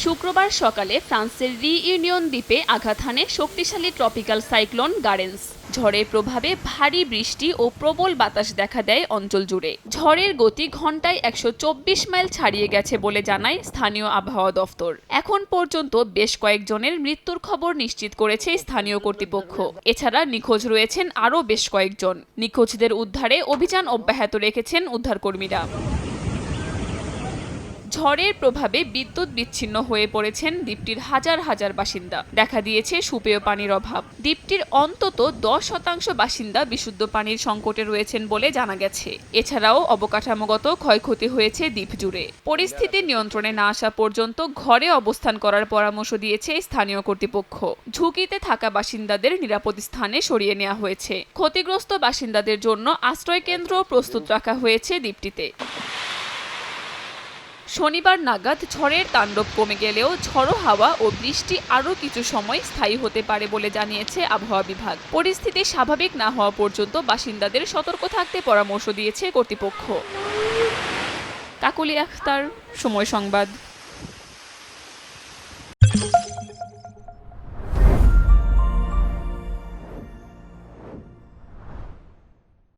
শুক্রবার সকালে ফ্রান্সের রিইউনিয়ন দ্বীপে আঘাত হানে শক্তিশালী ট্রপিক্যাল সাইক্লোন গারেন্স। ঝড়ের প্রভাবে ভারী বৃষ্টি ও প্রবল বাতাস দেখা দেয় অঞ্চল জুড়ে। ঝড়ের গতি ঘন্টায় 124 মাইল ছাড়িয়ে গেছে বলে জানায় স্থানীয় আবহাওয়া দফতর। এখন পর্যন্ত বেশ কয়েকজনের মৃত্যুর খবর নিশ্চিত করেছে স্থানীয় কর্তৃপক্ষ। এছাড়া নিখোঁজ রয়েছেন আরও বেশ কয়েকজন। নিখোঁজদের উদ্ধারে অভিযান অব্যাহত রেখেছেন উদ্ধারকর্মীরা। ঝড়ের প্রভাবে বিদ্যুৎ বিচ্ছিন্ন হয়ে পড়েছেন দ্বীপটির হাজার হাজার বাসিন্দা। দেখা দিয়েছে সুপেয় পানির অভাব। দ্বীপটির অন্তত 10% বাসিন্দা বিশুদ্ধ পানির সংকটে রয়েছেন বলে জানা গেছে। এছাড়াও অবকাঠামোগত ক্ষয়ক্ষতি হয়েছে দ্বীপ জুড়ে। পরিস্থিতি নিয়ন্ত্রণে না আসা পর্যন্ত ঘরে অবস্থান করার পরামর্শ দিয়েছে স্থানীয় কর্তৃপক্ষ। ঝুঁকিতে থাকা বাসিন্দাদের নিরাপদ স্থানে সরিয়ে নেওয়া হয়েছে। ক্ষতিগ্রস্ত বাসিন্দাদের জন্য আশ্রয়কেন্দ্র প্রস্তুত রাখা হয়েছে দ্বীপটিতে। শনিবার নাগাদ ঝড়ের তাণ্ডব কমে গেলেও ঝড়ো হাওয়া ও বৃষ্টি আরও কিছু সময় স্থায়ী হতে পারে বলে জানিয়েছে আবহাওয়া বিভাগ। পরিস্থিতি স্বাভাবিক না হওয়া পর্যন্ত বাসিন্দাদের সতর্ক থাকতে পরামর্শ দিয়েছে কর্তৃপক্ষ। কাকলি আখতার, সময় সংবাদ।